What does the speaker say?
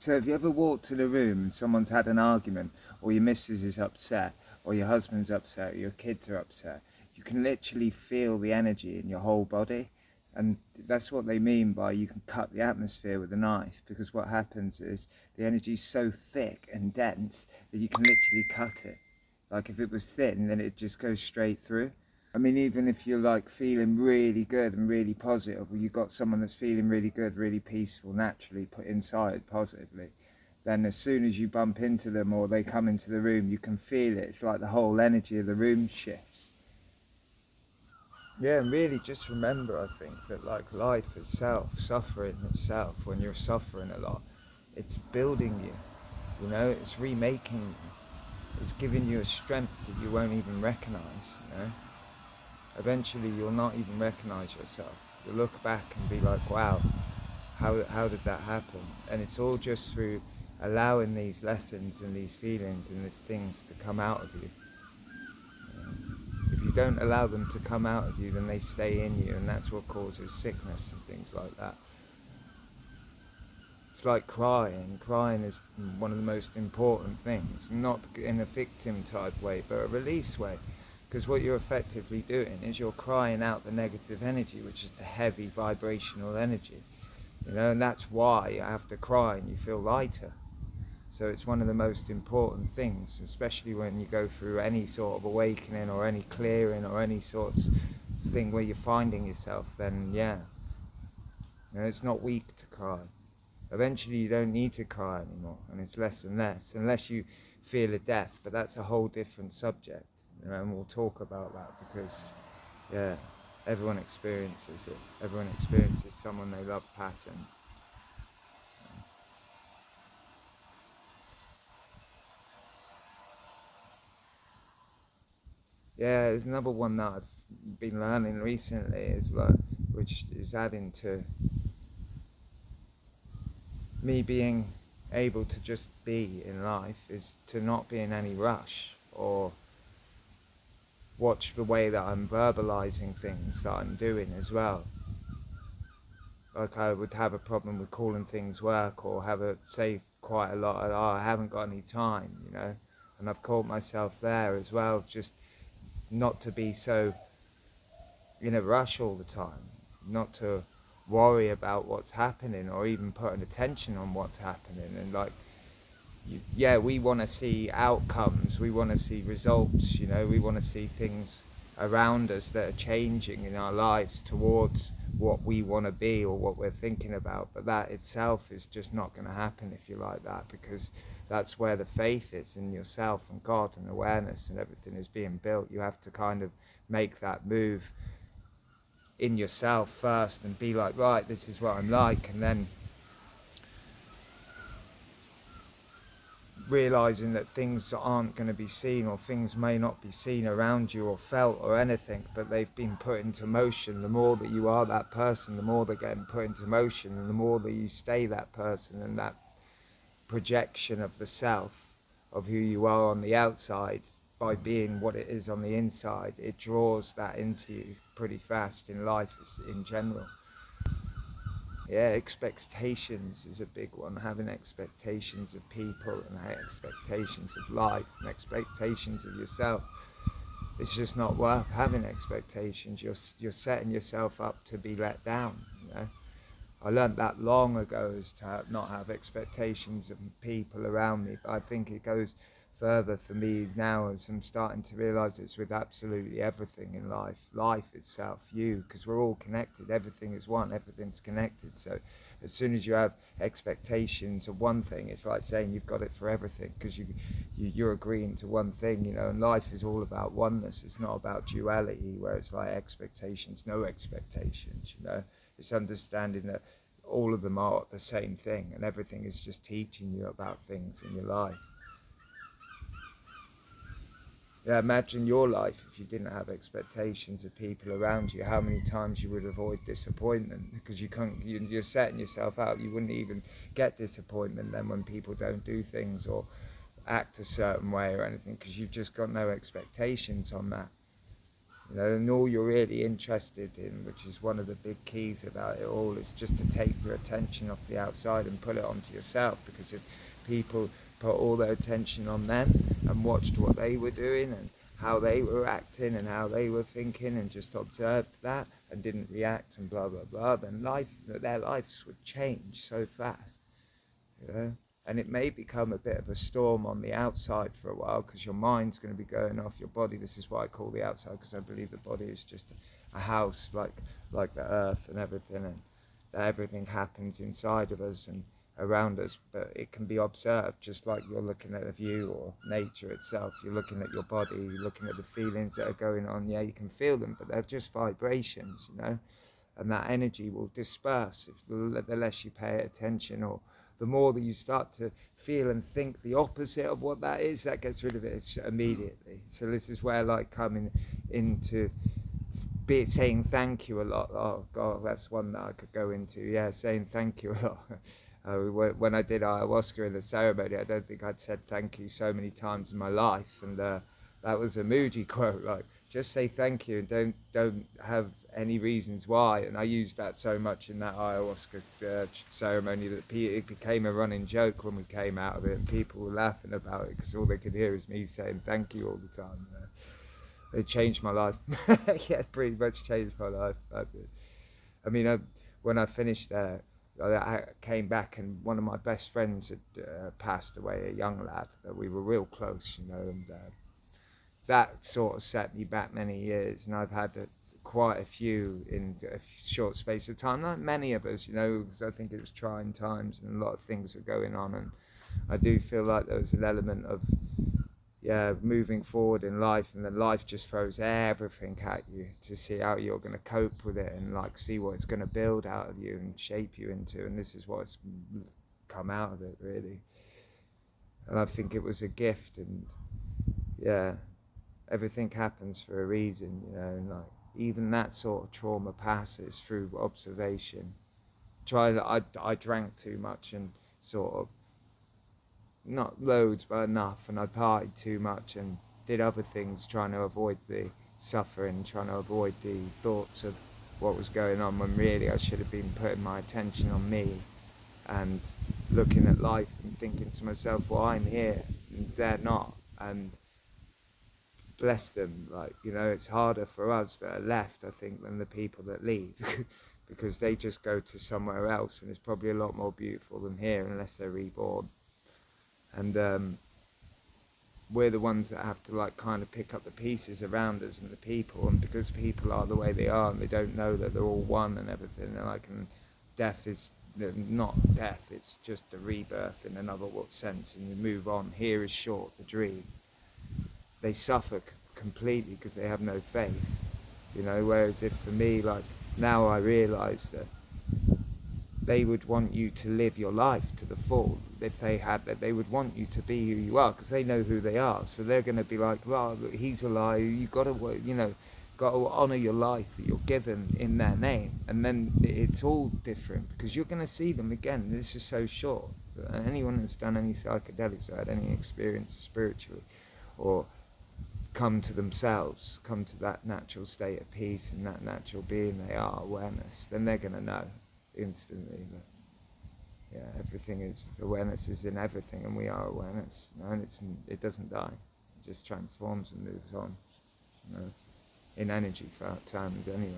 So have you ever walked in a room and someone's had an argument, or your missus is upset, or your husband's upset, or your kids are upset? You can literally feel the energy in your whole body. And that's what they mean by you can cut the atmosphere with a knife, because what happens is the energy's so thick and dense that you can literally cut it. Like if it was thin, then it just goes straight through. I mean, even if you're like feeling really good and really positive, or you've got someone that's feeling really good, really peaceful, naturally put inside positively, then as soon as you bump into them or they come into the room, you can feel it. It's like the whole energy of the room shifts. Yeah, and really just remember, I think, that like life itself, suffering itself, when you're suffering a lot, it's building you, it's remaking you. It's giving you a strength that you won't even recognize. Eventually you'll not even recognize yourself. You'll look back and be like, wow, how did that happen? And it's all just through allowing these lessons and these feelings and these things to come out of you. If you don't allow them to come out of you, then they stay in you, and that's what causes sickness and things like that. It's like crying. Crying is one of the most important things, not in a victim type way, but a release way. Because what you're effectively doing is you're crying out the negative energy, which is the heavy vibrational energy. And that's why after crying you feel lighter. So it's one of the most important things, especially when you go through any sort of awakening or any clearing or any sort of thing where you're finding yourself, then yeah. It's not weak to cry. Eventually you don't need to cry anymore, and it's less and less, unless you feel a death, but that's a whole different subject. And we'll talk about that because, yeah, everyone experiences it. Everyone experiences someone they love passing. Yeah, there's another one that I've been learning recently, which is adding to me being able to just be in life, is to not be in any rush or watch the way that I'm verbalizing things that I'm doing as well. Like I would have a problem with calling things work, or say quite a lot, oh, I haven't got any time, and I've caught myself there as well, just not to be so in a rush all the time, not to worry about what's happening or even putting attention on what's happening. And like, we want to see outcomes, we want to see results, we want to see things around us that are changing in our lives towards what we want to be or what we're thinking about. But that itself is just not going to happen if you're like that, because that's where the faith is in yourself and God and awareness and everything is being built. You have to kind of make that move in yourself first and be like, right, this is what I'm like, and then realizing that things aren't going to be seen, or things may not be seen around you or felt or anything, but they've been put into motion. The more that you are that person, the more they're getting put into motion, and the more that you stay that person and that projection of the self, of who you are on the outside, by being what it is on the inside, it draws that into you pretty fast in life in general. Yeah, expectations is a big one. Having expectations of people and expectations of life and expectations of yourself. It's just not worth having expectations. You're setting yourself up to be let down. I learned that long ago, is to not have expectations of people around me. But I think it goes further for me now, as I'm starting to realize it's with absolutely everything in life itself, because we're all connected. Everything is one, everything's connected. So as soon as you have expectations of one thing, it's like saying you've got it for everything, because you're agreeing to one thing, and life is all about oneness. It's not about duality where it's like expectations, no expectations. It's understanding that all of them are the same thing, and everything is just teaching you about things in your life. Yeah, imagine your life if you didn't have expectations of people around you. How many times you would avoid disappointment, because you're setting yourself out. You wouldn't even get disappointment then when people don't do things or act a certain way or anything, because you've just got no expectations on that. You know, and all you're really interested in, which is one of the big keys about it all, is just to take your attention off the outside and put it onto yourself. Because if people put all their attention on them and watched what they were doing and how they were acting and how they were thinking and just observed that and didn't react and blah blah blah, then their lives would change so fast, you know. And it may become a bit of a storm on the outside for a while because your mind's going to be going off your body. This is why I call the outside, because I believe the body is just a house like the earth and everything, and that everything happens inside of us and around us, but it can be observed just like you're looking at a view or nature itself. You're looking at your body, you're looking at the feelings that are going on. Yeah, you can feel them, but they're just vibrations, you know, and that energy will disperse if the less you pay attention, or the more that you start to feel and think the opposite of what that is, that gets rid of it immediately. So this is where like coming into saying thank you a lot. Oh God, that's one that I could go into. Yeah, saying thank you a lot. When I did ayahuasca in the ceremony, I don't think I'd said thank you so many times in my life, and that was a Muji quote, like just say thank you and don't have any reasons why. And I used that so much in that ayahuasca ceremony that it became a running joke when we came out of it, and people were laughing about it because all they could hear is me saying thank you all the time. It changed my life. Yeah, pretty much changed my life. I mean, when I finished there, I came back and one of my best friends had passed away, a young lad. We were real close, you know, and that sort of set me back many years. And I've had quite a few in a short space of time, not many of us, you know, because I think it was trying times and a lot of things were going on. And I do feel like there was an element of, yeah, moving forward in life, and then life just throws everything at you to see how you're going to cope with it and like see what it's going to build out of you and shape you into. And this is what's come out of it, really. And I think it was a gift, and yeah, everything happens for a reason, you know, and like even that sort of trauma passes through observation. I drank too much and sort of, not loads but enough, and I partied too much and did other things trying to avoid the suffering, trying to avoid the thoughts of what was going on, when really I should have been putting my attention on me and looking at life and thinking to myself, well, I'm here and they're not, and bless them. Like, you know, it's harder for us that are left, I think, than the people that leave because they just go to somewhere else, and it's probably a lot more beautiful than here unless they're reborn. And we're the ones that have to like kind of pick up the pieces around us and the people, and because people are the way they are and they don't know that they're all one and everything, they're like, and death is not death, it's just a rebirth in another sense, and you move on. Here is short, the dream. They suffer completely because they have no faith, you know, whereas if for me, like now I realise that they would want you to live your life to the full. If they had that, they would want you to be who you are because they know who they are. So they're going to be like, well, he's a liar. You got to, you know, got to honour your life that you're given in their name. And then it's all different because you're going to see them again. This is so short. Anyone that's done any psychedelics or had any experience spiritually, or come to themselves, come to that natural state of peace and that natural being they are, awareness, then they're going to know instantly that, yeah, everything is, awareness is in everything, and we are awareness, you know, and it doesn't die, it just transforms and moves on, you know, in energy terms anyway.